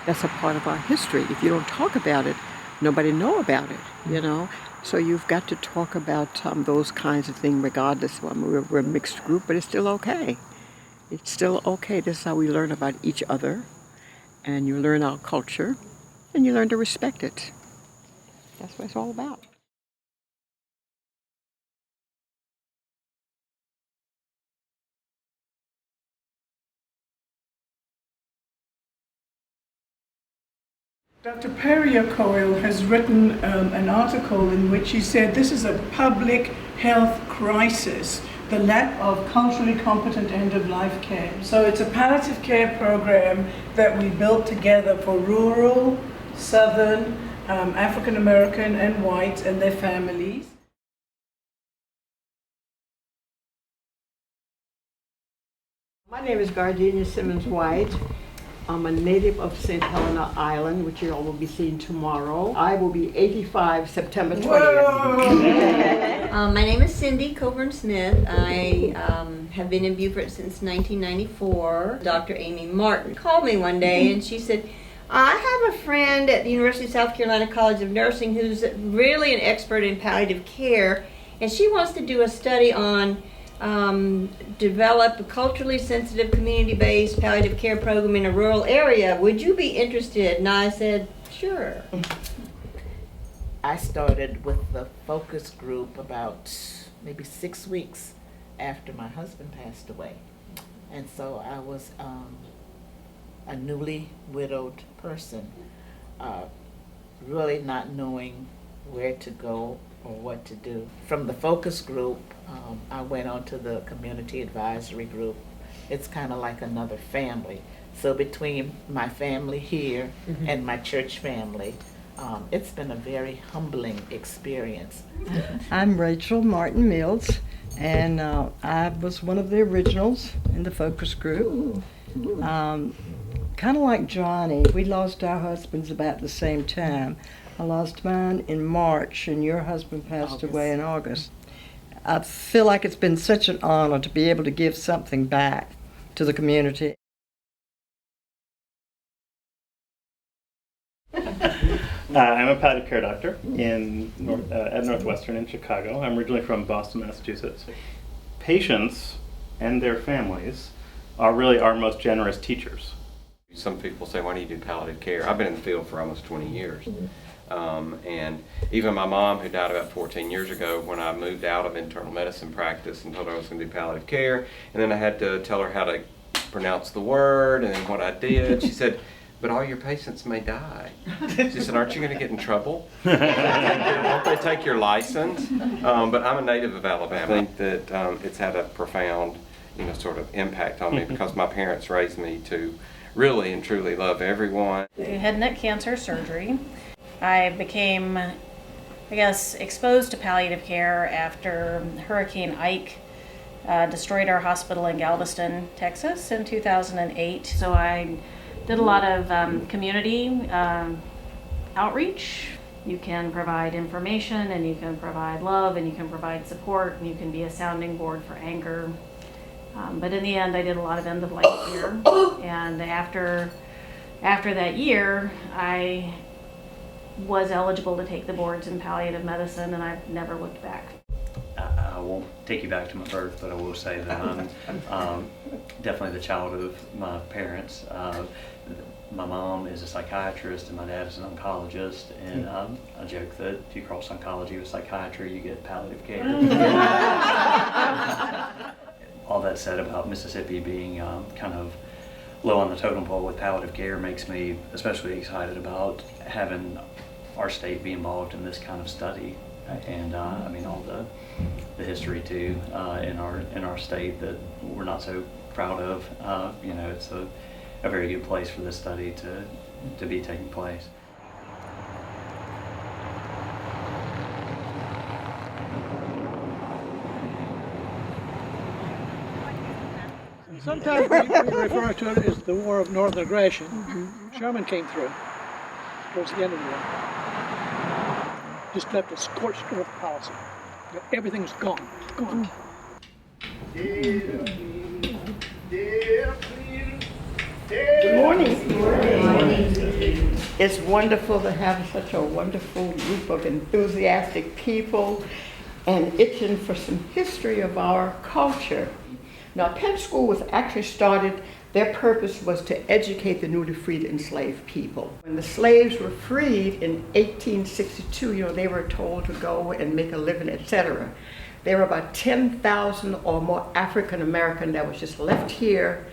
That's a part of our history. If you don't talk about it, nobody know about it. So you've got to talk about those kinds of things regardless. We're a mixed group, but it's still okay. It's still okay. This is how we learn about each other, and you learn our culture, and you learn to respect it. That's what it's all about. Dr. Perrier Coyle has written an article in which he said this is a public health crisis, the lack of culturally competent end-of-life care. So it's a palliative care program that we built together for rural, southern, African American and white and their families. My name is Gardenia Simmons White. I'm a native of St. Helena Island, which you all will be seeing tomorrow. I will be 85 September 20th. My name is Cindy Coburn Smith. I have been in Beaufort since 1994. Dr. Amy Martin called me one day and she said, I have a friend at the University of South Carolina College of Nursing who's really an expert in palliative care, and she wants to do a study on develop a culturally sensitive, community-based palliative care program in a rural area. Would you be interested? And I said, sure. I started with the focus group about maybe 6 weeks after my husband passed away. And so I was a newly widowed person, really not knowing where to go or what to do. From the focus group, I went on to the community advisory group. It's kind of like another family. So between my family here and my church family, it's been a very humbling experience. I'm Rachel Martin Mills, and I was one of the originals in the focus group. Kind of like Johnny, we lost our husbands about the same time. I lost mine in March, and your husband passed away in August. I feel like it's been such an honor to be able to give something back to the community. I'm a palliative care doctor at Northwestern in Chicago. I'm originally from Boston, Massachusetts. Patients and their families are really our most generous teachers. Some people say, why do you do palliative care? I've been in the field for almost 20 years. And even my mom, who died about 14 years ago, when I moved out of internal medicine practice and told her I was going to do palliative care, and then I had to tell her how to pronounce the word and then what I did, she said, but all your patients may die. She said, aren't you going to get in trouble? Won't they take your license? But I'm a native of Alabama. I think that it's had a profound, sort of impact on me because my parents raised me to really and truly love everyone. Head and neck cancer surgery. I became, exposed to palliative care after Hurricane Ike destroyed our hospital in Galveston, Texas in 2008. So I did a lot of community outreach. You can provide information, and you can provide love, and you can provide support, and you can be a sounding board for anger. But in the end, I did a lot of end-of-life care. And after that year, I was eligible to take the boards in palliative medicine, and I've never looked back. I won't take you back to my birth, but I will say that I'm definitely the child of my parents. My mom is a psychiatrist and my dad is an oncologist, and I joke that if you cross oncology with psychiatry, you get palliative care. All that said about Mississippi being kind of low on the totem pole with palliative care makes me especially excited about having our state be involved in this kind of study, and all the history too in our state that we're not so proud of. It's a very good place for this study to be taking place. Sometimes we refer to it as the War of Northern Aggression. Sherman came through towards the end of the war. Just left a scorched earth policy. Everything's gone. Gone. Good morning. Good morning. It's wonderful to have such a wonderful group of enthusiastic people and itching for some history of our culture. Now, Penn School was actually started, their purpose was to educate the newly freed enslaved people. When the slaves were freed in 1862, they were told to go and make a living, etc. There were about 10,000 or more African American that was just left here,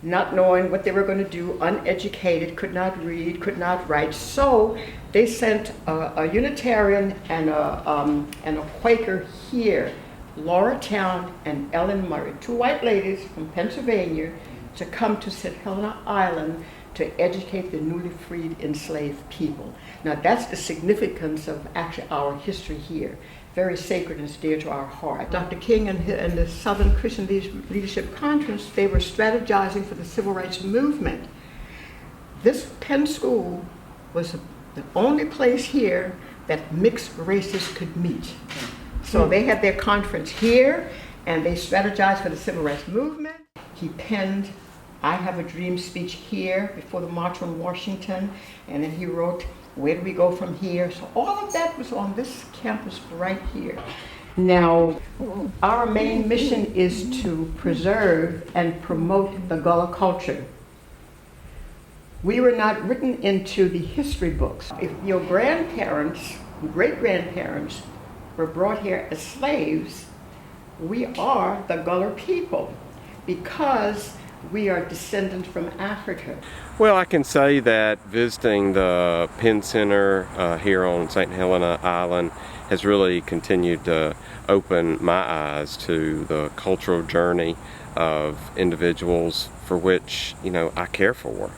not knowing what they were going to do, uneducated, could not read, could not write. So they sent a Unitarian and a Quaker here, Laura Town and Ellen Murray, two white ladies from Pennsylvania, to come to St. Helena Island to educate the newly freed enslaved people. Now that's the significance of actually our history here. Very sacred and dear to our heart. Dr. King and the Southern Christian Leadership Conference, they were strategizing for the civil rights movement. This Penn School was the only place here that mixed races could meet. So they had their conference here, and they strategized for the civil rights movement. He penned I Have a Dream speech here before the March on Washington, and then he wrote, where do we go from here? So all of that was on this campus right here. Now, our main mission is to preserve and promote the Gullah culture. We were not written into the history books. If your grandparents, great-grandparents, were brought here as slaves, we are the Gullah people because we are descendants from Africa. Well, I can say that visiting the Penn Center here on St. Helena Island has really continued to open my eyes to the cultural journey of individuals for which, I care for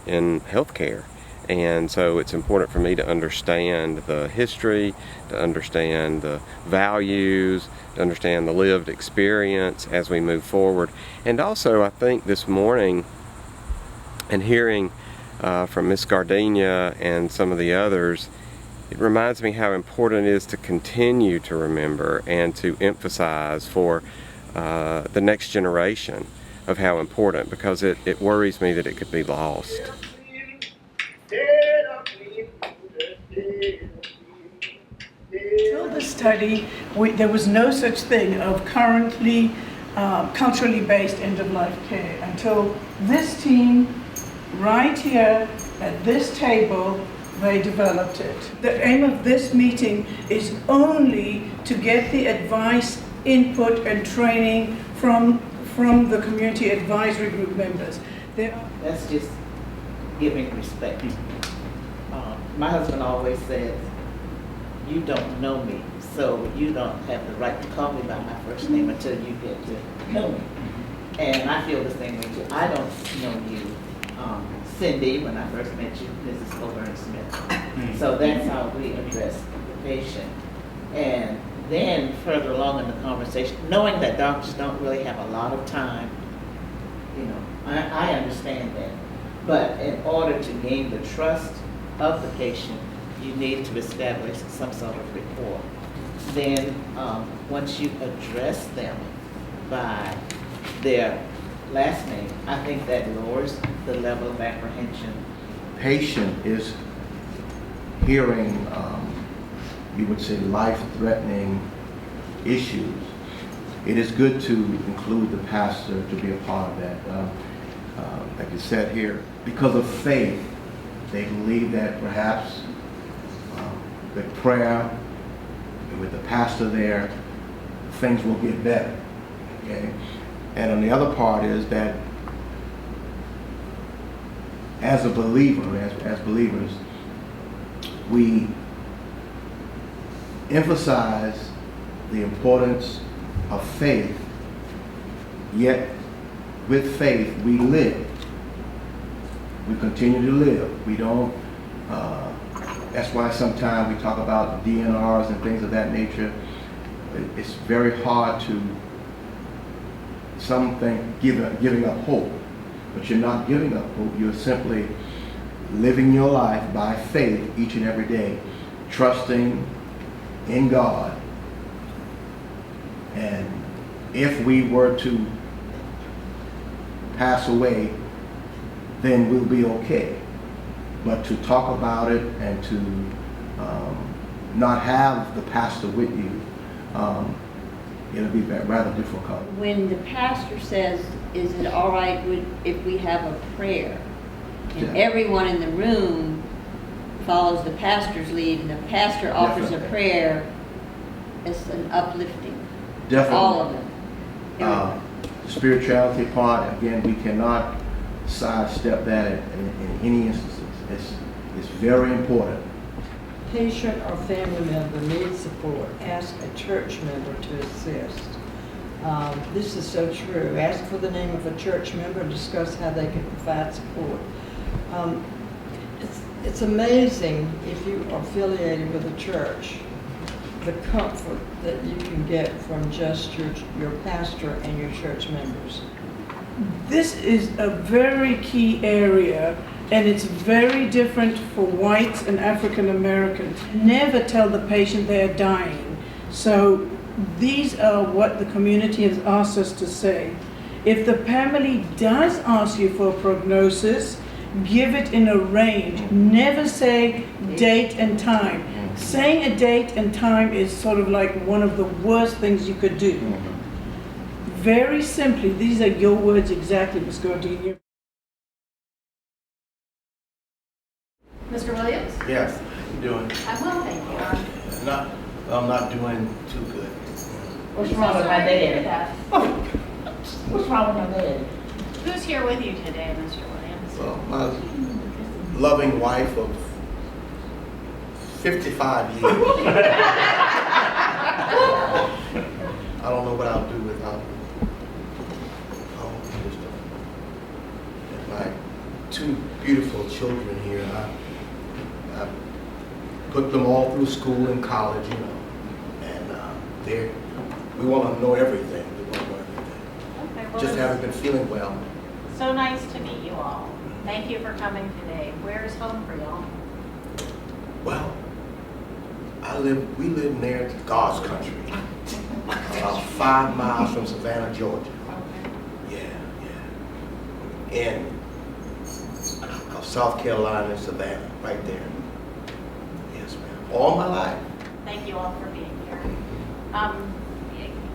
in healthcare. And so it's important for me to understand the history, to understand the values, to understand the lived experience as we move forward. And also, I think this morning, and hearing from Miss Gardenia and some of the others, it reminds me how important it is to continue to remember and to emphasize for the next generation of how important, because it worries me that it could be lost. Until the study, there was no such thing of currently culturally based end-of-life care until this team right here at this table, they developed it. The aim of this meeting is only to get the advice, input, and training from the community advisory group members. That's just giving respect. My husband always says, you don't know me, so you don't have the right to call me by my first name until you get to know me. And I feel the same way too. I don't know you, Cindy, when I first met you, Mrs. Coburn-Smith. So that's how we address the patient. And then further along in the conversation, knowing that doctors don't really have a lot of time, I understand that. But in order to gain the trust of the patient, you need to establish some sort of rapport. Then once you address them by their last name, I think that lowers the level of apprehension. Patient is hearing, you would say, life-threatening issues. It is good to include the pastor to be a part of that. Like you said here, because of faith, they believe that perhaps with prayer, and with the pastor there, things will get better. Okay? And on the other part is that as a believer, as believers, we emphasize the importance of faith, yet with faith we live. We continue to live. We don't, that's why sometimes we talk about DNRs and things of that nature. It's very hard to giving up hope, but you're not giving up hope. You're simply living your life by faith each and every day, trusting in God. And if we were to pass away, then we'll be okay. but to talk about it and to not have the pastor with you, it'll be rather difficult. When the pastor says, is it all right if we have a prayer? And Yeah. everyone in the room follows the pastor's lead and the pastor offers a Definitely. prayer, it's an uplifting. Definitely. All of them. The spirituality part, again, we cannot sidestep that in any instances. It's very important. Patient or family member needs support, ask a church member to assist. This is so true. Ask for the name of a church member and discuss how they can provide support. It's amazing if you are affiliated with a church, the comfort that you can get from just your pastor and your church members. This is a very key area, and it's very different for whites and African Americans. Never tell the patient they're dying. So these are what the community has asked us to say. If the family does ask you for a prognosis, give it in a range. Never say date and time. Saying a date and time is sort of like one of the worst things you could do. Very simply, these are your words exactly, Ms. Gordini. Mr. Williams? Yes, how you doing? I'm well, thank you. I'm not doing too good. What's wrong with my dad? What's wrong with my dad? Who's here with you today, Mr. Williams? Well, my loving wife of 55 years. I don't know what I'll do without her. And my two beautiful children here. I put them all through school and college, you know, and we want to know everything. We want to know everything. Okay, well, Just haven't been feeling well. so nice to meet you all. Thank you for coming today. Where is home for y'all? Well, we live near God's country, about 5 miles from Savannah, Georgia. Okay. Yeah. In South Carolina, Savannah, right there. Yes, ma'am. All my life. Thank you all for being here.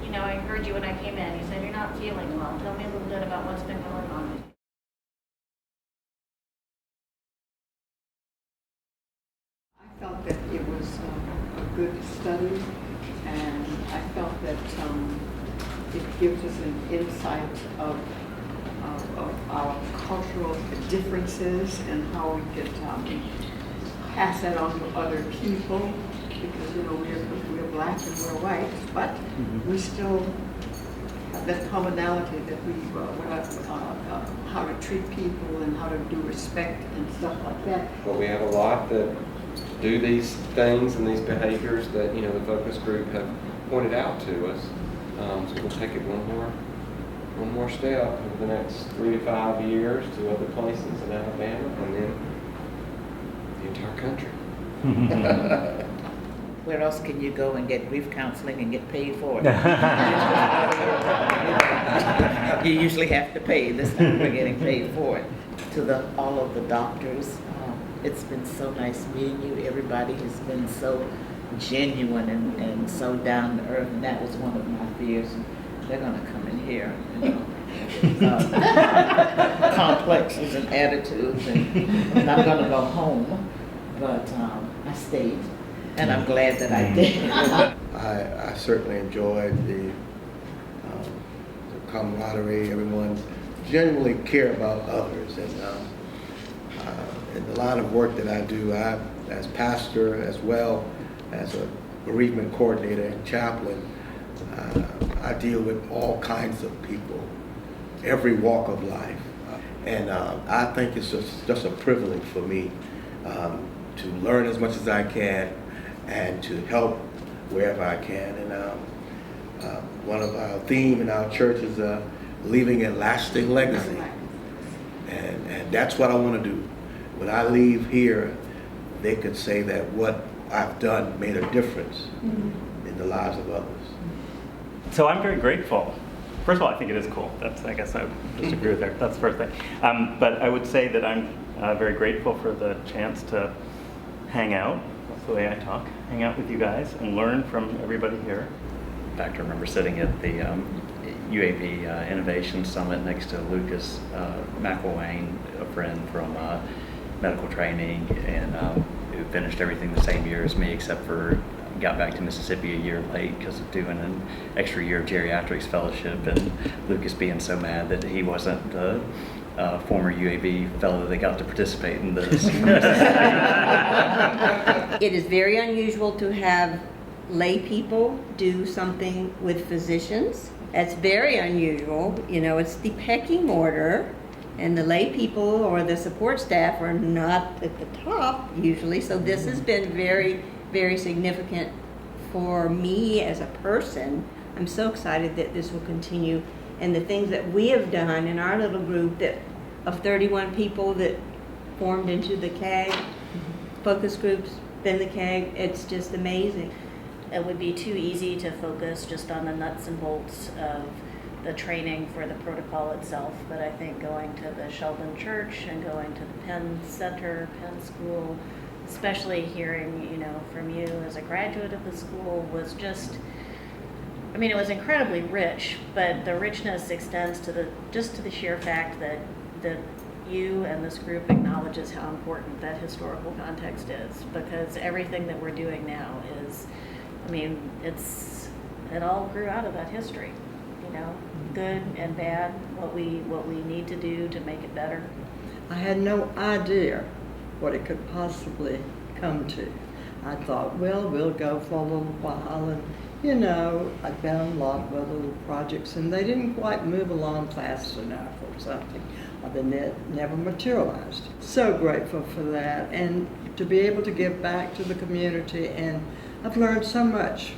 You know, I heard you when I came in. You said you're not feeling well. Tell me a little bit about what's been going on with you. I felt that it was a good study, and I felt that it gives us an insight of our cultural differences and how we could pass that on to other people, because you know we're black and we're white, but we still have that commonality that we how to treat people and how to do respect and stuff like that. But we have a lot that do these things and these behaviors that, you know, the focus group have pointed out to us. So we'll take it one more step over the next 3 to 5 years to other places in Alabama and then the entire country. Where else can you go and get grief counseling and get paid for it? You usually have to pay. This time we're getting paid for it. To all of the doctors, it's been so nice meeting you. Everybody has been so genuine and so down to earth, and that was one of my fears. They're going to come in here, you know, complexes and attitudes, and I'm going to go home. But I stayed, and I'm glad that I did. I certainly enjoyed the camaraderie. Everyone genuinely care about others, and in the line of work that I do, as pastor as well as a bereavement coordinator and chaplain, I deal with all kinds of people, every walk of life, and I think it's just a privilege for me to learn as much as I can and to help wherever I can. And one of our theme in our church is leaving a lasting legacy, and that's what I want to do. When I leave here, they could say that what I've done made a difference in the lives of others. So I'm very grateful First of all, I think it is cool. I guess I would just agree with that. That's the first thing. But I would say that I'm very grateful for the chance to hang out. That's the way I talk. Hang out with you guys and learn from everybody here. In fact, I remember sitting at the UAV Innovation Summit next to Lucas McElwain, a friend from medical training, and who finished everything the same year as me, except for got back to Mississippi a year late because of doing an extra year of geriatrics fellowship, and Lucas being so mad that he wasn't the former UAV fellow that got to participate in this. It is very unusual to have lay people do something with physicians. That's very unusual. You know, it's the pecking order, and the lay people or the support staff are not at the top usually. So this has been very, very significant for me as a person. I'm so excited that this will continue, and the things that we have done in our little group that of 31 people that formed into the CAG, focus groups, then the CAG, it's just amazing. It would be too easy to focus just on the nuts and bolts of the training for the protocol itself, but I think going to the Sheldon Church and going to the Penn Center, Penn School, especially hearing, you know, from you as a graduate of the school was just, I mean, it was incredibly rich, but the richness extends to the sheer fact that you and this group acknowledges how important that historical context is, because everything that we're doing now is, I mean, it all grew out of that history, you know, good and bad, what we need to do to make it better. I had no idea what it could possibly come to. I thought, well, we'll go for a little while, and you know, I found a lot of other little projects, and they didn't quite move along fast enough or something, or they never materialized. So grateful for that, and to be able to give back to the community, and I've learned so much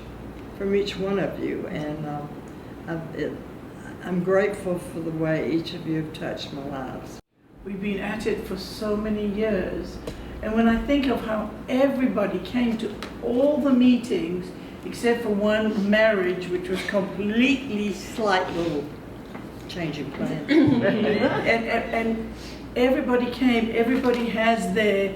from each one of you, and I'm grateful for the way each of you have touched my lives. We've been at it for so many years, and when I think of how everybody came to all the meetings except for one marriage, which was completely Slight little changing plans. and everybody came, everybody has their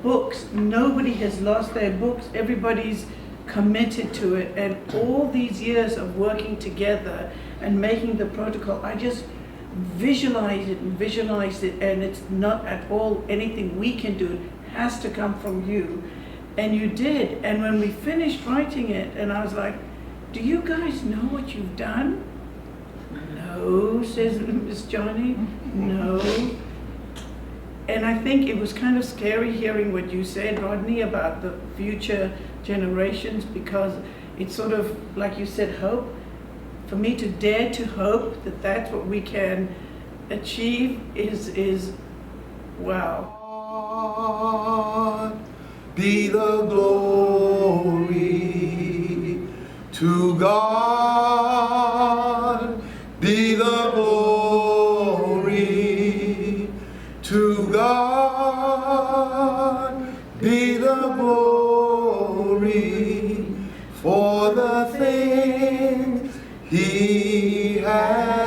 books, nobody has lost their books, everybody's committed to it, and all these years of working together and making the protocol, I just visualized it, and it's not at all anything we can do. It has to come from you, and you did. And when we finished writing it, and I was like, do you guys know what you've done? No, says Miss Johnny, no. And I think it was kind of scary hearing what you said, Rodney, about the future generations, because it's sort of, like you said, hope. For me to dare to hope that that's what we can achieve is wow. Be the glory to God. Be the glory to God. Be the glory for the things He has